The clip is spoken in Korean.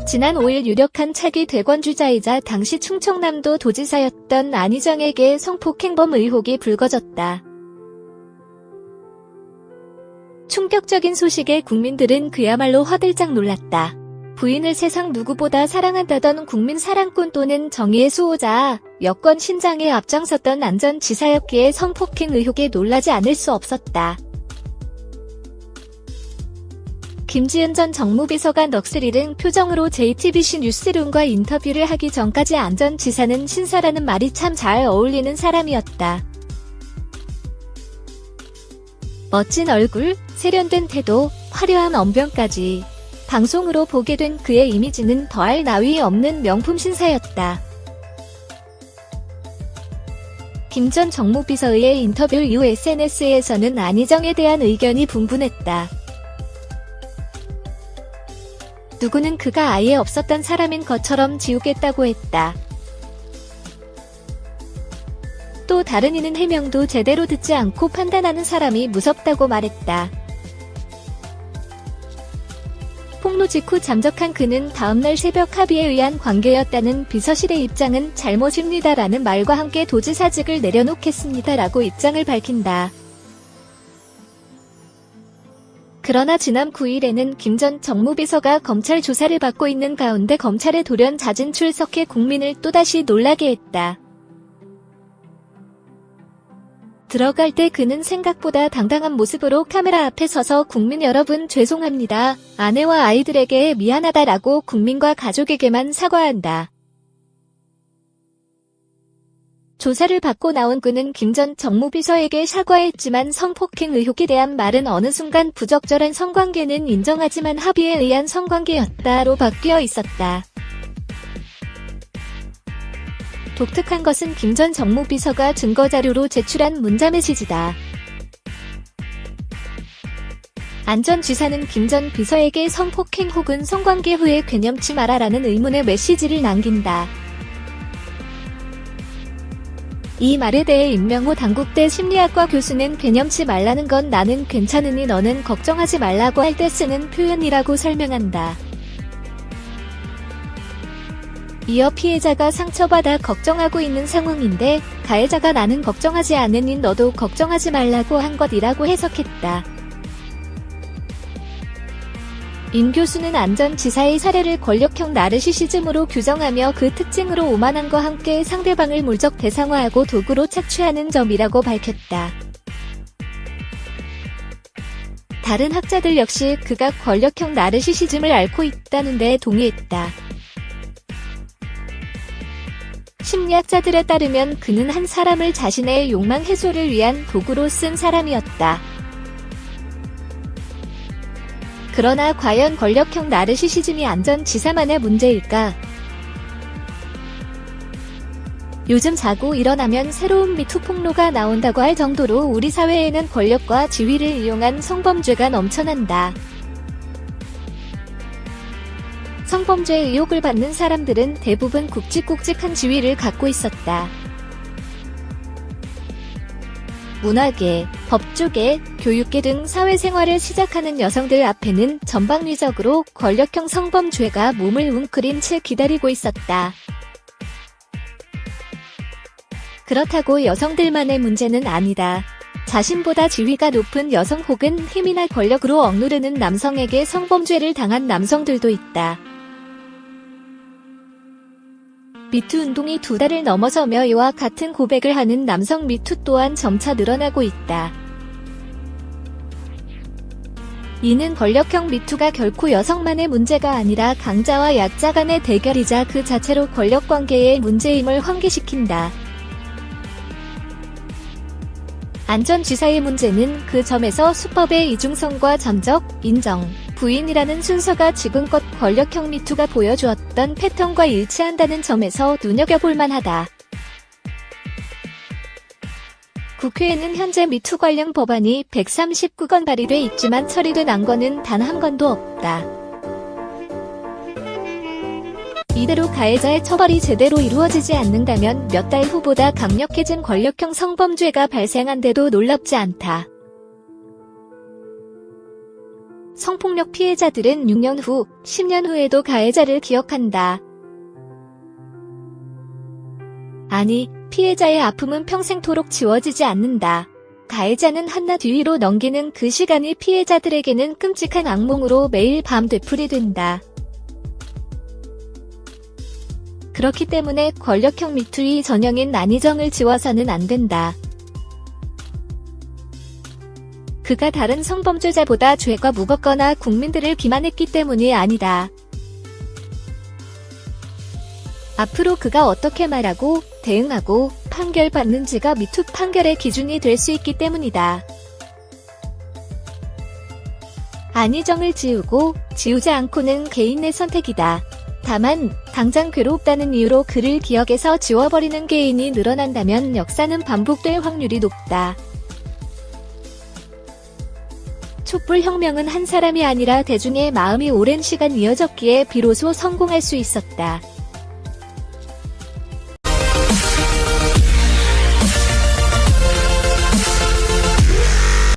지난 5일 유력한 차기 대권주자이자 당시 충청남도 도지사였던 안희정에게 성폭행범 의혹이 불거졌다. 충격적인 소식에 국민들은 그야말로 화들짝 놀랐다. 부인을 세상 누구보다 사랑한다던 국민 사랑꾼 또는 정의의 수호자, 여권 신장에 앞장섰던 안 전 지사였기에 성폭행 의혹에 놀라지 않을 수 없었다. 김지은 전 정무비서관 넋을 표정으로 JTBC 뉴스룸과 인터뷰를 하기 전까지 안 전 지사는 신사라는 말이 참 잘 어울리는 사람이었다. 멋진 얼굴, 세련된 태도, 화려한 언변까지 방송으로 보게 된 그의 이미지는 더할 나위 없는 명품 신사였다. 김 전 정무비서의 인터뷰 이후 SNS에서는 안희정에 대한 의견이 분분했다. 누구는 그가 아예 없었던 사람인 것처럼 지우겠다고 했다. 또 다른 이는 해명도 제대로 듣지 않고 판단하는 사람이 무섭다고 말했다. 폭로 직후 잠적한 그는 다음날 새벽 합의에 의한 관계였다는 비서실의 입장은 잘못입니다라는 말과 함께 도지사직을 내려놓겠습니다라고 입장을 밝힌다. 그러나 지난 9일에는 김 전 정무비서가 검찰 조사를 받고 있는 가운데 검찰에 돌연 자진 출석해 국민을 또다시 놀라게 했다. 들어갈 때 그는 생각보다 당당한 모습으로 카메라 앞에 서서 국민 여러분 죄송합니다. 아내와 아이들에게 미안하다라고 국민과 가족에게만 사과한다. 조사를 받고 나온 그는 김 전 정무비서에게 사과했지만 성폭행 의혹에 대한 말은 어느 순간 부적절한 성관계는 인정하지만 합의에 의한 성관계였다로 바뀌어 있었다. 독특한 것은 김 전 정무비서가 증거자료로 제출한 문자메시지다. 안 전 지사는 김 전 비서에게 성폭행 혹은 성관계 후에 괴념치 마라라는 의문의 메시지를 남긴다. 이 말에 대해 임명호 단국대 심리학과 교수는 괴념치 말라는 건 나는 괜찮으니 너는 걱정하지 말라고 할 때 쓰는 표현이라고 설명한다. 이어 피해자가 상처받아 걱정하고 있는 상황인데 가해자가 나는 걱정하지 않으니 너도 걱정하지 말라고 한 것이라고 해석했다. 임 교수는 안 전 지사의 사례를 권력형 나르시시즘으로 규정하며 그 특징으로 오만함과 함께 상대방을 물적 대상화하고 도구로 착취하는 점이라고 밝혔다. 다른 학자들 역시 그가 권력형 나르시시즘을 앓고 있다는 데 동의했다. 심리학자들에 따르면 그는 한 사람을 자신의 욕망 해소를 위한 도구로 쓴 사람이었다. 그러나 과연 권력형 나르시시즘이 안 전 지사만의 문제일까? 요즘 자고 일어나면 새로운 미투 폭로가 나온다고 할 정도로 우리 사회에는 권력과 지위를 이용한 성범죄가 넘쳐난다. 성범죄 의혹을 받는 사람들은 대부분 굵직굵직한 지위를 갖고 있었다. 문화계, 법조계, 교육계 등 사회생활을 시작하는 여성들 앞에는 전방위적으로 권력형 성범죄가 몸을 웅크린 채 기다리고 있었다. 그렇다고 여성들만의 문제는 아니다. 자신보다 지위가 높은 여성 혹은 힘이나 권력으로 억누르는 남성에게 성범죄를 당한 남성들도 있다. 미투 운동이 2달을 넘어서며 이와 같은 고백을 하는 남성 미투 또한 점차 늘어나고 있다. 이는 권력형 미투가 결코 여성만의 문제가 아니라 강자와 약자 간의 대결이자 그 자체로 권력관계의 문제임을 환기시킨다. 안 전 지사의 문제는 그 점에서 수법의 이중성과 전적, 인정, 부인이라는 순서가 지금껏 권력형 미투가 보여주었던 패턴과 일치한다는 점에서 눈여겨볼 만하다. 국회에는 현재 미투 관련 법안이 139건 발의돼 있지만 처리된 안건은 단 한 건도 없다. 이대로 가해자의 처벌이 제대로 이루어지지 않는다면 몇 달 후보다 강력해진 권력형 성범죄가 발생한데도 놀랍지 않다. 성폭력 피해자들은 6년 후, 10년 후에도 가해자를 기억한다. 아니, 피해자의 아픔은 평생토록 지워지지 않는다. 가해자는 한낱 뒤로 넘기는 그 시간이 피해자들에게는 끔찍한 악몽으로 매일 밤 되풀이된다. 그렇기 때문에 권력형 미투의 전형인 안희정을 지워서는 안 된다. 그가 다른 성범죄자보다 죄가 무겁거나 국민들을 기만했기 때문이 아니다. 앞으로 그가 어떻게 말하고 대응하고 판결받는지가 미투 판결의 기준이 될 수 있기 때문이다. 안희정을 지우고 지우지 않고는 개인의 선택이다. 다만 당장 괴롭다는 이유로 그를 기억에서 지워버리는 개인이 늘어난다면 역사는 반복될 확률이 높다. 촛불혁명은 한 사람이 아니라 대중의 마음이 오랜 시간 이어졌기에 비로소 성공할 수 있었다.